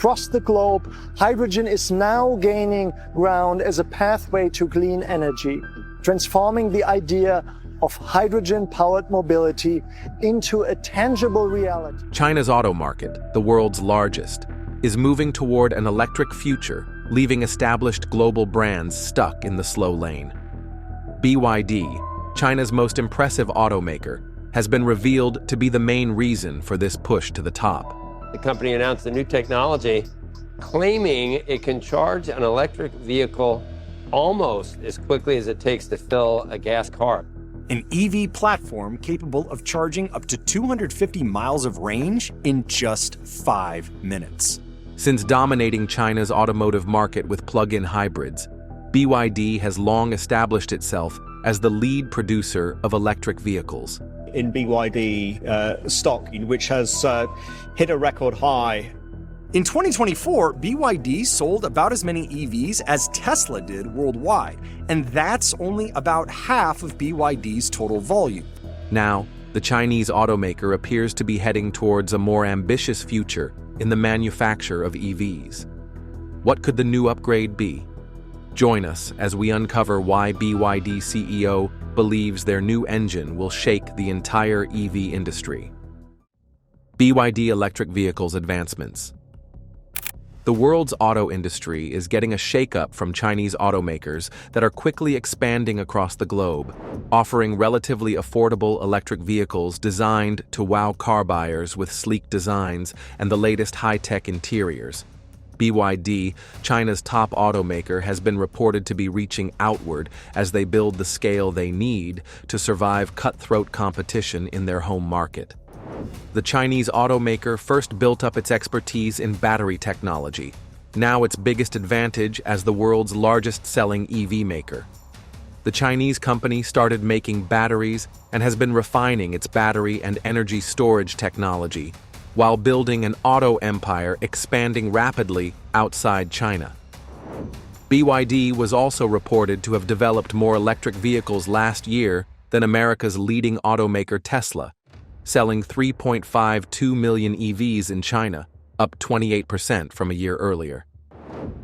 Across the globe, hydrogen is now gaining ground as a pathway to clean energy, transforming the idea of hydrogen-powered mobility into a tangible reality. China's auto market, the world's largest, is moving toward an electric future, leaving established global brands stuck in the slow lane. BYD, China's most impressive automaker, has been revealed to be the main reason for this push to the top. The company announced a new technology claiming it can charge an electric vehicle almost as quickly as it takes to fill a gas car. An EV platform capable of charging up to 250 miles of range in just 5 minutes. Since dominating China's automotive market with plug-in hybrids, BYD has long established itself as the lead producer of electric vehicles. In BYD stock, which has hit a record high. In 2024, BYD sold about as many EVs as Tesla did worldwide, and that's only about half of BYD's total volume. Now, the Chinese automaker appears to be heading towards a more ambitious future in the manufacture of EVs. What could the new upgrade be? Join us as we uncover why BYD CEO believes their new engine will shake the entire EV industry. BYD electric vehicles advancements. The world's auto industry is getting a shakeup from Chinese automakers that are quickly expanding across the globe, offering relatively affordable electric vehicles designed to wow car buyers with sleek designs and the latest high-tech interiors. BYD, China's top automaker, has been reported to be reaching outward as they build the scale they need to survive cutthroat competition in their home market. The Chinese automaker first built up its expertise in battery technology, now its biggest advantage as the world's largest-selling EV maker. The Chinese company started making batteries and has been refining its battery and energy storage technology, while building an auto empire expanding rapidly outside China. BYD was also reported to have developed more electric vehicles last year than America's leading automaker Tesla, selling 3.52 million EVs in China, up 28% from a year earlier.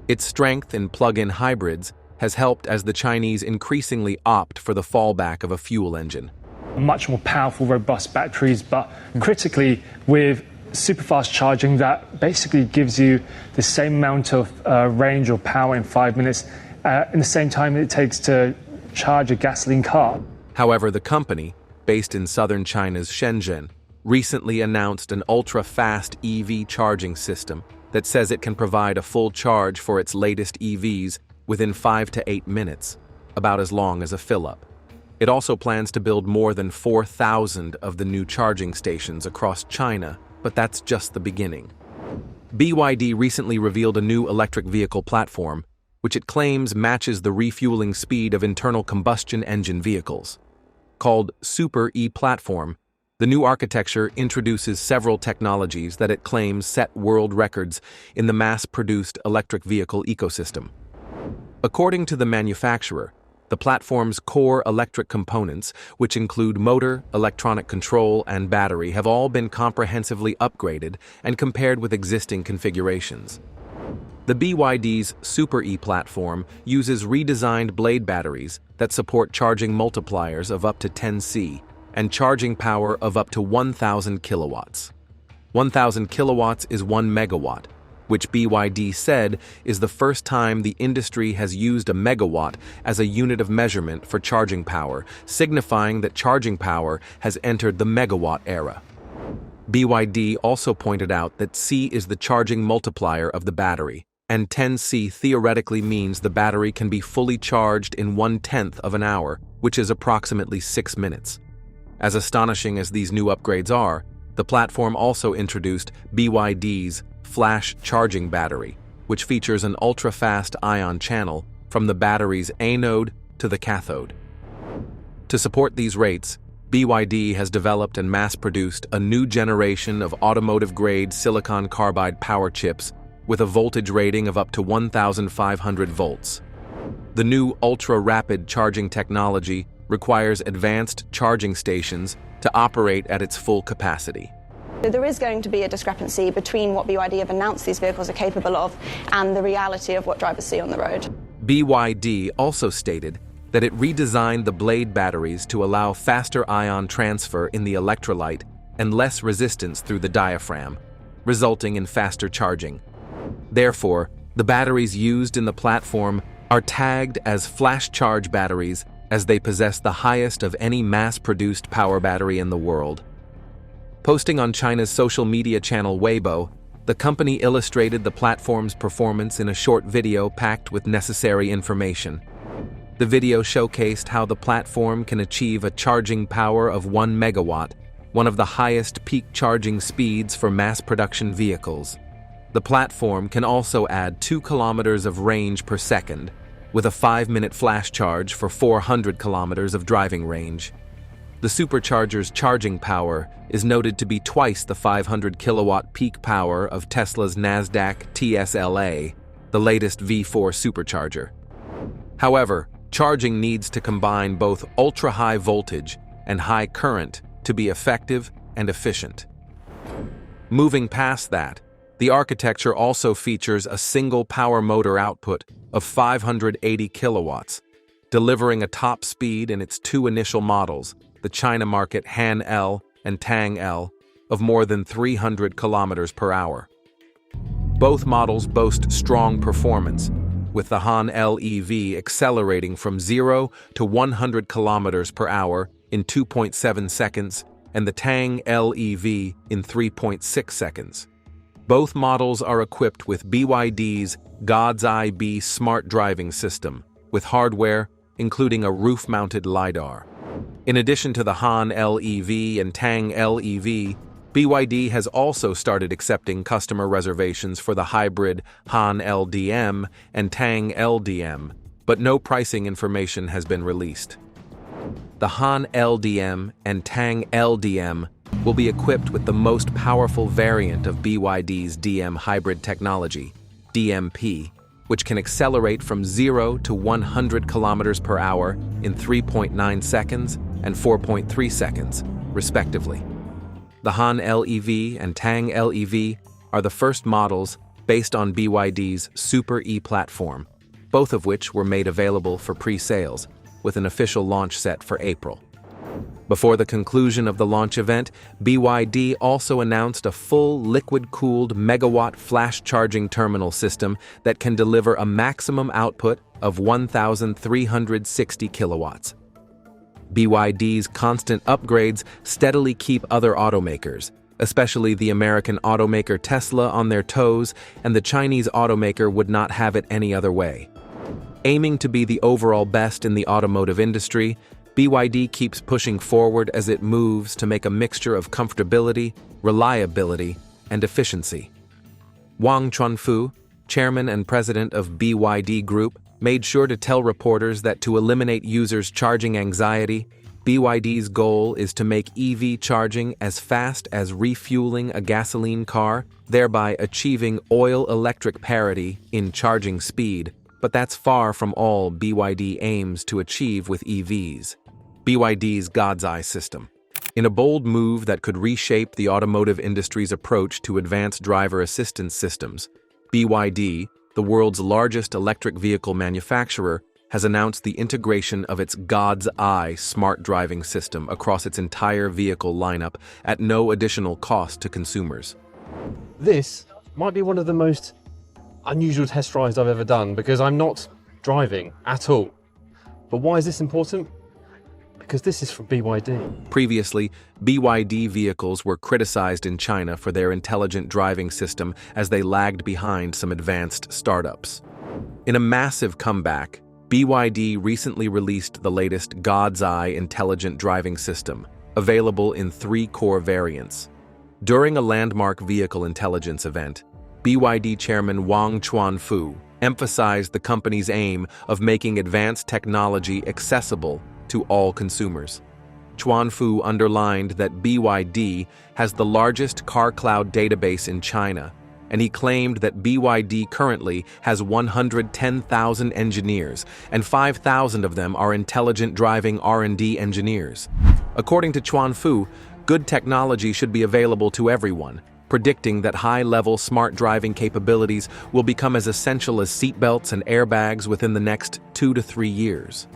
Its strength in plug-in hybrids has helped as the Chinese increasingly opt for the fallback of a fuel engine. Much more powerful, robust batteries, but critically with super fast charging that basically gives you the same amount of range or power in 5 minutes in the same time it takes to charge a gasoline car. However, the company, based in southern China's Shenzhen, recently announced an ultra-fast EV charging system that says it can provide a full charge for its latest EVs within 5 to 8 minutes, about as long as a fill-up. It also plans to build more than 4,000 of the new charging stations across China, but that's just the beginning. BYD recently revealed a new electric vehicle platform, which it claims matches the refueling speed of internal combustion engine vehicles. Called Super E-Platform, the new architecture introduces several technologies that it claims set world records in the mass-produced electric vehicle ecosystem. According to the manufacturer, the platform's core electric components, which include motor, electronic control, and battery, have all been comprehensively upgraded and compared with existing configurations. The BYD's Super E platform uses redesigned blade batteries that support charging multipliers of up to 10C and charging power of up to 1,000 kilowatts. 1,000 kilowatts is 1 megawatt, which BYD said is the first time the industry has used a megawatt as a unit of measurement for charging power, signifying that charging power has entered the megawatt era. BYD also pointed out that C is the charging multiplier of the battery, and 10C theoretically means the battery can be fully charged in 1/10 of an hour, which is approximately 6 minutes. As astonishing as these new upgrades are, the platform also introduced BYD's flash charging battery, which features an ultra-fast ion channel from the battery's anode to the cathode. To support these rates, BYD has developed and mass-produced a new generation of automotive-grade silicon carbide power chips with a voltage rating of up to 1,500 volts. The new ultra-rapid charging technology requires advanced charging stations to operate at its full capacity. So there is going to be a discrepancy between what BYD have announced these vehicles are capable of and the reality of what drivers see on the road. BYD also stated that it redesigned the blade batteries to allow faster ion transfer in the electrolyte and less resistance through the diaphragm, resulting in faster charging. Therefore, the batteries used in the platform are tagged as flash charge batteries, as they possess the highest of any mass-produced power battery in the world. Posting on China's social media channel Weibo, the company illustrated the platform's performance in a short video packed with necessary information. The video showcased how the platform can achieve a charging power of 1 megawatt, one of the highest peak charging speeds for mass-production vehicles. The platform can also add 2 kilometers of range per second, with a 5-minute flash charge for 400 kilometers of driving range. The supercharger's charging power is noted to be twice the 500 kilowatt peak power of Tesla's Nasdaq TSLA, the latest V4 supercharger. However, charging needs to combine both ultra-high voltage and high current to be effective and efficient. Moving past that, the architecture also features a single power motor output of 580 kilowatts, delivering a top speed in its 2 initial models, the China market Han L and Tang L, of more than 300 kilometers per hour. Both models boast strong performance, with the Han L EV accelerating from 0 to 100 kilometers per hour in 2.7 seconds and the Tang L EV in 3.6 seconds. Both models are equipped with BYD's God's Eye B smart driving system, with hardware including a roof-mounted LiDAR. In addition to the Han L EV and Tang L EV, BYD has also started accepting customer reservations for the hybrid Han LDM and Tang LDM, but no pricing information has been released. The Han LDM and Tang LDM will be equipped with the most powerful variant of BYD's DM hybrid technology, DMP, which can accelerate from 0 to 100 kilometers per hour in 3.9 seconds and 4.3 seconds, respectively. The Han LEV and Tang LEV are the first models based on BYD's Super E platform, both of which were made available for pre-sales, with an official launch set for April. Before the conclusion of the launch event, BYD also announced a full liquid-cooled megawatt flash charging terminal system that can deliver a maximum output of 1,360 kilowatts. BYD's constant upgrades steadily keep other automakers, especially the American automaker Tesla, on their toes, and the Chinese automaker would not have it any other way. Aiming to be the overall best in the automotive industry, BYD keeps pushing forward as it moves to make a mixture of comfortability, reliability, and efficiency. Wang Chuanfu, chairman and president of BYD Group, made sure to tell reporters that to eliminate users' charging anxiety, BYD's goal is to make EV charging as fast as refueling a gasoline car, thereby achieving oil-electric parity in charging speed, but that's far from all BYD aims to achieve with EVs. BYD's God's Eye system. In a bold move that could reshape the automotive industry's approach to advanced driver assistance systems, BYD, the world's largest electric vehicle manufacturer, has announced the integration of its God's Eye smart driving system across its entire vehicle lineup at no additional cost to consumers. This might be one of the most unusual test drives I've ever done because I'm not driving at all. But why is this important? Because this is from BYD. Previously, BYD vehicles were criticized in China for their intelligent driving system as they lagged behind some advanced startups. In a massive comeback, BYD recently released the latest God's Eye intelligent driving system, available in 3 core variants. During a landmark vehicle intelligence event, BYD chairman Wang Chuanfu emphasized the company's aim of making advanced technology accessible to all consumers. Chuanfu underlined that BYD has the largest car cloud database in China, and he claimed that BYD currently has 110,000 engineers, and 5,000 of them are intelligent driving R&D engineers. According to Chuanfu, Good technology should be available to everyone, predicting that high-level smart driving capabilities will become as essential as seatbelts and airbags within the next 2 to 3 years.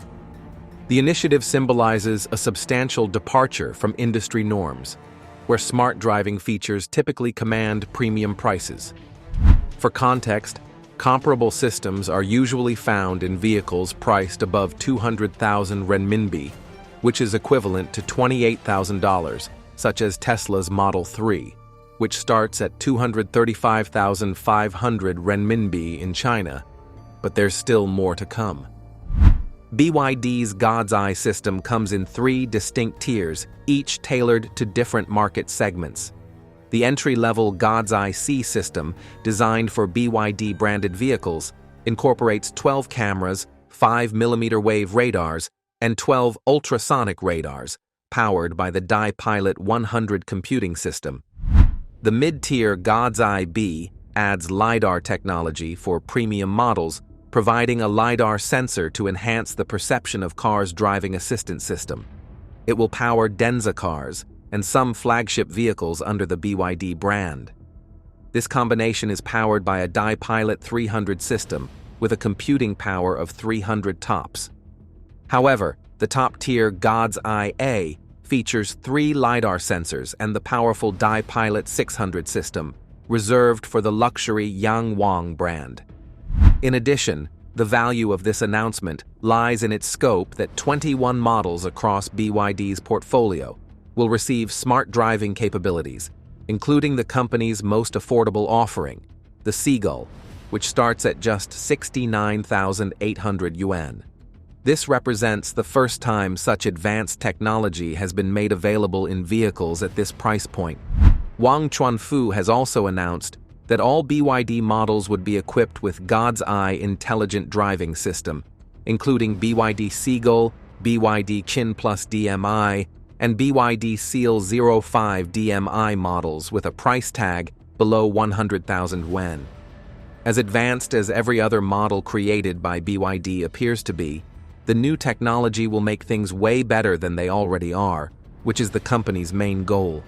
The initiative symbolizes a substantial departure from industry norms, where smart driving features typically command premium prices. For context, comparable systems are usually found in vehicles priced above 200,000 renminbi, which is equivalent to $28,000, such as Tesla's Model 3, which starts at 235,500 renminbi in China, but there's still more to come. BYD's God's Eye system comes in 3 distinct tiers, each tailored to different market segments. The entry-level God's Eye C system, designed for BYD-branded vehicles, incorporates 12 cameras, 5 mm wave radars, and 12 ultrasonic radars, powered by the DiPilot 100 computing system. The mid-tier God's Eye B adds LiDAR technology for premium models, providing a LiDAR sensor to enhance the perception of cars' driving assistance system. It will power Denza cars and some flagship vehicles under the BYD brand. This combination is powered by a DiPilot 300 system with a computing power of 300 TOPS. However, the top-tier God's Eye A features 3 LiDAR sensors and the powerful DiPilot 600 system, reserved for the luxury Yangwang brand. In addition, the value of this announcement lies in its scope that 21 models across BYD's portfolio will receive smart driving capabilities, including the company's most affordable offering, the Seagull, which starts at just 69,800 yuan. This represents the first time such advanced technology has been made available in vehicles at this price point. Wang Chuanfu has also announced that all BYD models would be equipped with God's Eye intelligent driving system, including BYD Seagull, BYD Qin Plus DMI, and BYD Seal 05 DMI models with a price tag below 100,000 yuan. As advanced as every other model created by BYD appears to be, the new technology will make things way better than they already are, which is the company's main goal.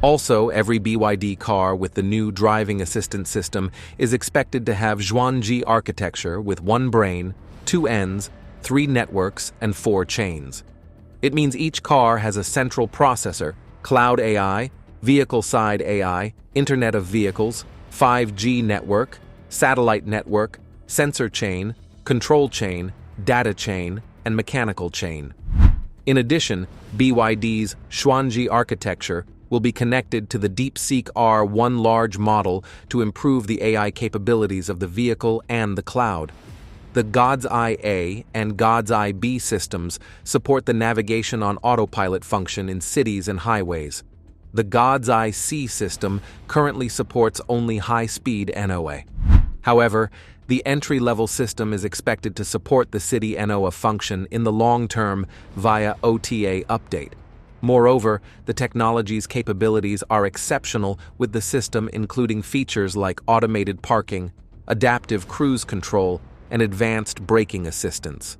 Also, every BYD car with the new driving assistance system is expected to have Zhuangji architecture with 1 brain, 2 ends, 3 networks, and 4 chains. It means each car has a central processor, cloud AI, vehicle-side AI, Internet of Vehicles, 5G network, satellite network, sensor chain, control chain, data chain, and mechanical chain. In addition, BYD's Zhuangji architecture will be connected to the DeepSeek R1 large model to improve the AI capabilities of the vehicle and the cloud. The God's Eye A and God's Eye B systems support the navigation on autopilot function in cities and highways. The God's Eye C system currently supports only high-speed NOA. However, the entry-level system is expected to support the city NOA function in the long term via OTA update. Moreover, the technology's capabilities are exceptional, with the system including features like automated parking, adaptive cruise control, and advanced braking assistance.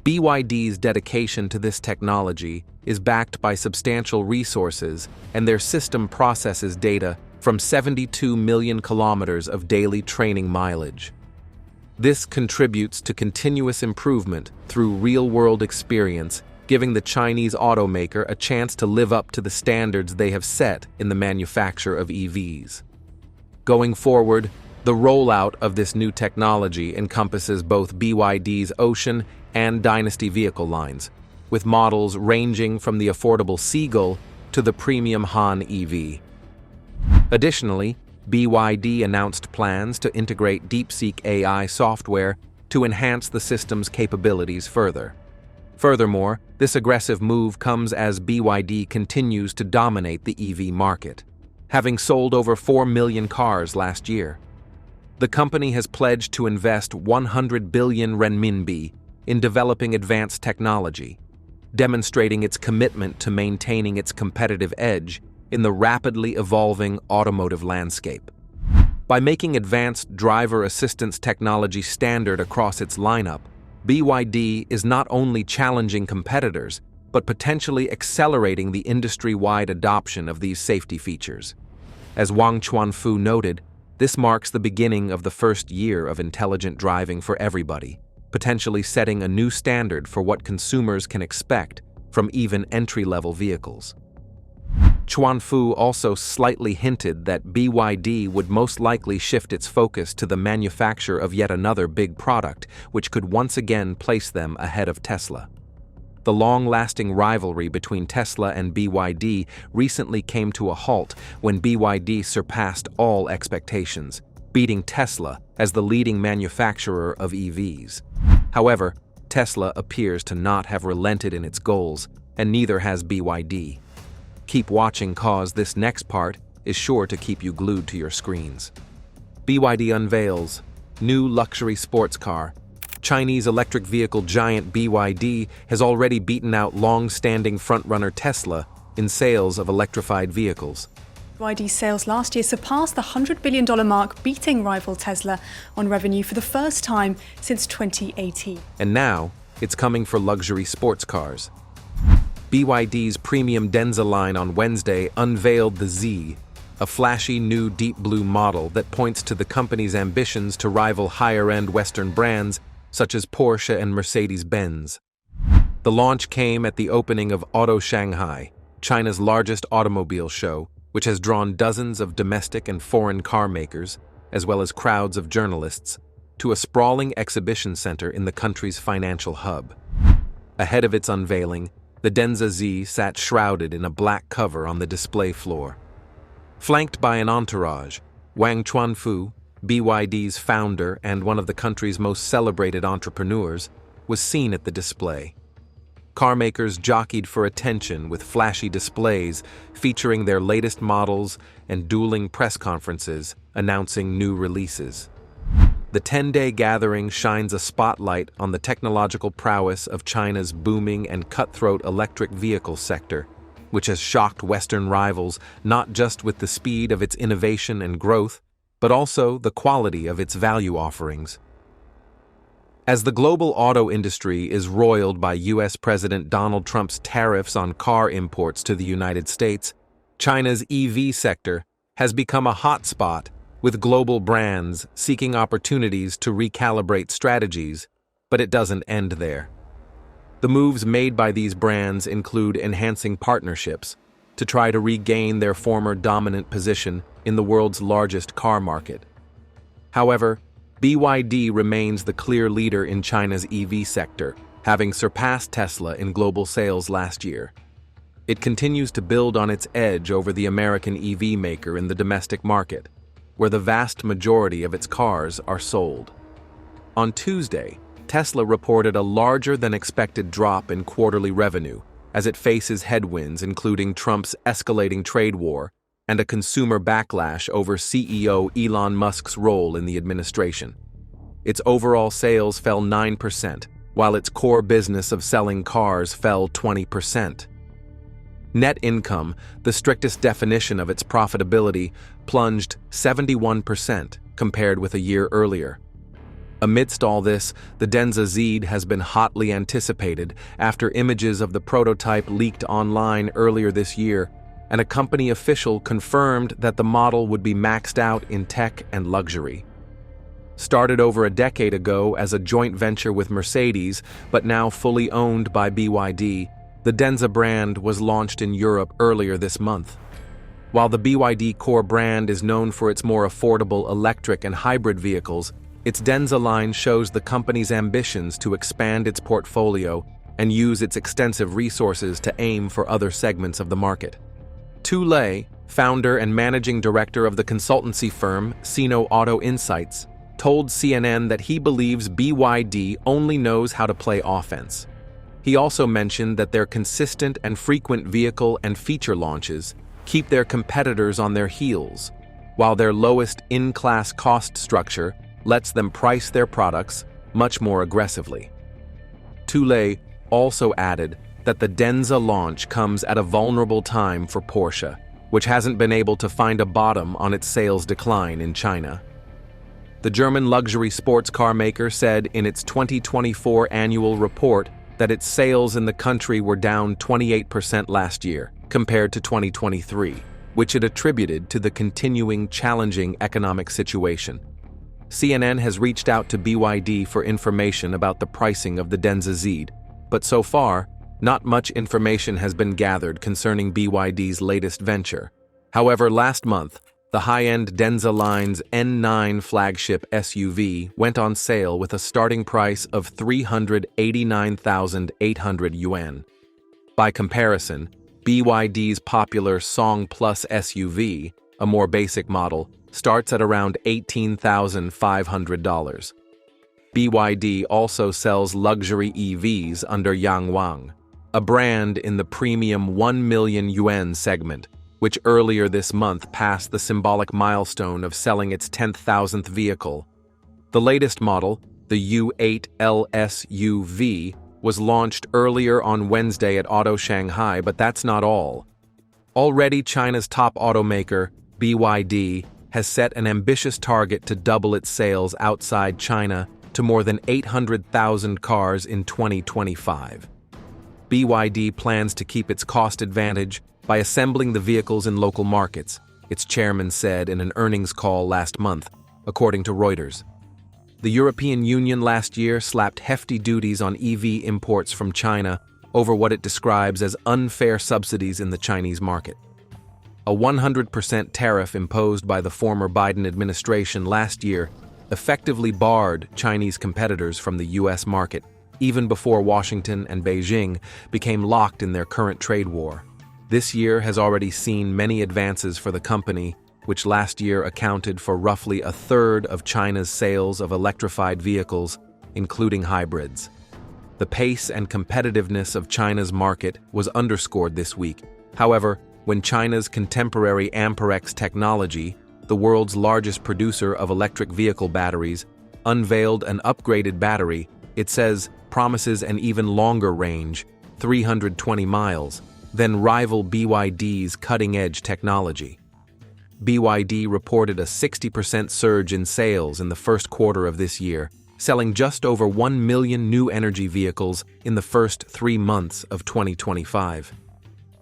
BYD's dedication to this technology is backed by substantial resources, and their system processes data from 72 million kilometers of daily training mileage. This contributes to continuous improvement through real-world experience, giving the Chinese automaker a chance to live up to the standards they have set in the manufacture of EVs. Going forward, the rollout of this new technology encompasses both BYD's Ocean and Dynasty vehicle lines, with models ranging from the affordable Seagull to the premium Han EV. Additionally, BYD announced plans to integrate DeepSeek AI software to enhance the system's capabilities further. Furthermore, this aggressive move comes as BYD continues to dominate the EV market, having sold over 4 million cars last year. The company has pledged to invest 100 billion renminbi in developing advanced technology, demonstrating its commitment to maintaining its competitive edge in the rapidly evolving automotive landscape. By making advanced driver assistance technology standard across its lineup, BYD is not only challenging competitors, but potentially accelerating the industry-wide adoption of these safety features. As Wang Chuanfu noted, this marks the beginning of the first year of intelligent driving for everybody, potentially setting a new standard for what consumers can expect from even entry-level vehicles. Chuanfu also slightly hinted that BYD would most likely shift its focus to the manufacture of yet another big product, which could once again place them ahead of Tesla. The long-lasting rivalry between Tesla and BYD recently came to a halt when BYD surpassed all expectations, beating Tesla as the leading manufacturer of EVs. However, Tesla appears to not have relented in its goals, and neither has BYD. Keep watching, cause this next part is sure to keep you glued to your screens. BYD unveils new luxury sports car. Chinese electric vehicle giant BYD has already beaten out long-standing frontrunner Tesla in sales of electrified vehicles. BYD's sales last year surpassed the $100 billion mark, beating rival Tesla on revenue for the first time since 2018. And now, it's coming for luxury sports cars. BYD's premium Denza line on Wednesday unveiled the Z, a flashy new deep blue model that points to the company's ambitions to rival higher-end Western brands such as Porsche and Mercedes-Benz. The launch came at the opening of Auto Shanghai, China's largest automobile show, which has drawn dozens of domestic and foreign car makers, as well as crowds of journalists, to a sprawling exhibition center in the country's financial hub. Ahead of its unveiling, the Denza Z sat shrouded in a black cover on the display floor. Flanked by an entourage, Wang Chuanfu, BYD's founder and one of the country's most celebrated entrepreneurs, was seen at the display. Carmakers jockeyed for attention with flashy displays featuring their latest models and dueling press conferences announcing new releases. The 10-day gathering shines a spotlight on the technological prowess of China's booming and cutthroat electric vehicle sector, which has shocked Western rivals not just with the speed of its innovation and growth, but also the quality of its value offerings. As the global auto industry is roiled by U.S. President Donald Trump's tariffs on car imports to the United States, China's EV sector has become a hotspot, with global brands seeking opportunities to recalibrate strategies, but it doesn't end there. The moves made by these brands include enhancing partnerships to try to regain their former dominant position in the world's largest car market. However, BYD remains the clear leader in China's EV sector, having surpassed Tesla in global sales last year. It continues to build on its edge over the American EV maker in the domestic market, where the vast majority of its cars are sold. On Tuesday, Tesla reported a larger-than-expected drop in quarterly revenue as it faces headwinds including Trump's escalating trade war and a consumer backlash over CEO Elon Musk's role in the administration. Its overall sales fell 9%, while its core business of selling cars fell 20%. Net income, the strictest definition of its profitability, plunged 71% compared with a year earlier. Amidst all this, the Denza Z has been hotly anticipated after images of the prototype leaked online earlier this year, and a company official confirmed that the model would be maxed out in tech and luxury. Started over a decade ago as a joint venture with Mercedes, but now fully owned by BYD, the Denza brand was launched in Europe earlier this month. While the BYD core brand is known for its more affordable electric and hybrid vehicles, its Denza line shows the company's ambitions to expand its portfolio and use its extensive resources to aim for other segments of the market. Tu Lei, founder and managing director of the consultancy firm Sino Auto Insights, told CNN that he believes BYD only knows how to play offense. He also mentioned that their consistent and frequent vehicle and feature launches keep their competitors on their heels, while their lowest in-class cost structure lets them price their products much more aggressively. Tu Lei also added that the Denza launch comes at a vulnerable time for Porsche, which hasn't been able to find a bottom on its sales decline in China. The German luxury sports car maker said in its 2024 annual report that its sales in the country were down 28% last year compared to 2023, which it attributed to the continuing challenging economic situation. CNN has reached out to BYD for information about the pricing of the Denza Z, but so far, not much information has been gathered concerning BYD's latest venture. However, last month, the high-end Denza line's N9 flagship SUV went on sale with a starting price of 389,800 yuan. By comparison, BYD's popular Song Plus SUV, a more basic model, starts at around $18,500. BYD also sells luxury EVs under Yangwang, a brand in the premium 1 million yuan segment, which earlier this month passed the symbolic milestone of selling its 10,000th vehicle. The latest model, the U8 LSUV, was launched earlier on Wednesday at Auto Shanghai, but that's not all. Already, China's top automaker, BYD, has set an ambitious target to double its sales outside China to more than 800,000 cars in 2025. BYD plans to keep its cost advantage by assembling the vehicles in local markets, its chairman said in an earnings call last month, according to Reuters. The European Union last year slapped hefty duties on EV imports from China over what it describes as unfair subsidies in the Chinese market. A 100% tariff imposed by the former Biden administration last year effectively barred Chinese competitors from the U.S. market, even before Washington and Beijing became locked in their current trade war. This year has already seen many advances for the company, which last year accounted for roughly a third of China's sales of electrified vehicles, including hybrids. The pace and competitiveness of China's market was underscored this week. However, when China's contemporary Amperex technology, the world's largest producer of electric vehicle batteries, unveiled an upgraded battery, it says promises an even longer range, 320 miles, than rival BYD's cutting-edge technology. BYD reported a 60% surge in sales in the first quarter of this year, selling just over 1 million new energy vehicles in the first 3 months of 2025.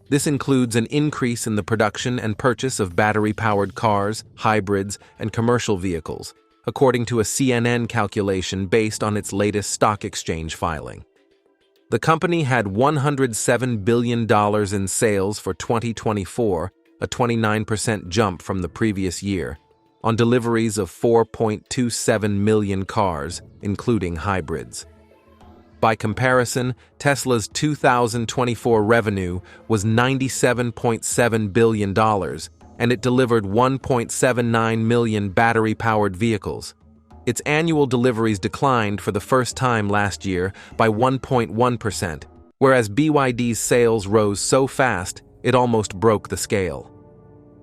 This includes an increase in the production and purchase of battery-powered cars, hybrids, and commercial vehicles, according to a CNN calculation based on its latest stock exchange filing. The company had $107 billion in sales for 2024, a 29% jump from the previous year, on deliveries of 4.27 million cars, including hybrids. By comparison, Tesla's 2024 revenue was $97.7 billion, and it delivered 1.79 million battery-powered vehicles. Its annual deliveries declined for the first time last year by 1.1%, whereas BYD's sales rose so fast it almost broke the scale.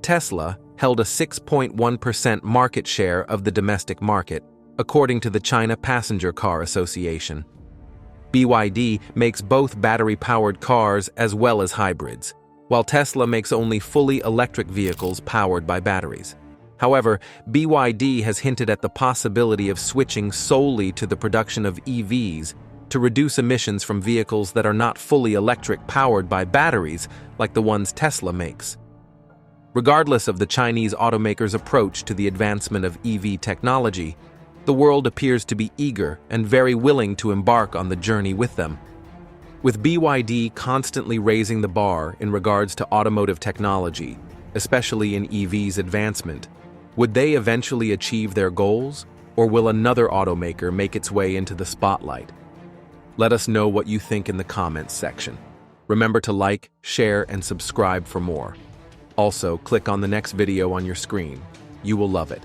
Tesla held a 6.1% market share of the domestic market, according to the China Passenger Car Association. BYD makes both battery-powered cars as well as hybrids, while Tesla makes only fully electric vehicles powered by batteries. However, BYD has hinted at the possibility of switching solely to the production of EVs to reduce emissions from vehicles that are not fully electric powered by batteries like the ones Tesla makes. Regardless of the Chinese automaker's approach to the advancement of EV technology, the world appears to be eager and very willing to embark on the journey with them. With BYD constantly raising the bar in regards to automotive technology, especially in EV's advancement, would they eventually achieve their goals, or will another automaker make its way into the spotlight? Let us know what you think in the comments section. Remember to like, share, and subscribe for more. Also, click on the next video on your screen. You will love it.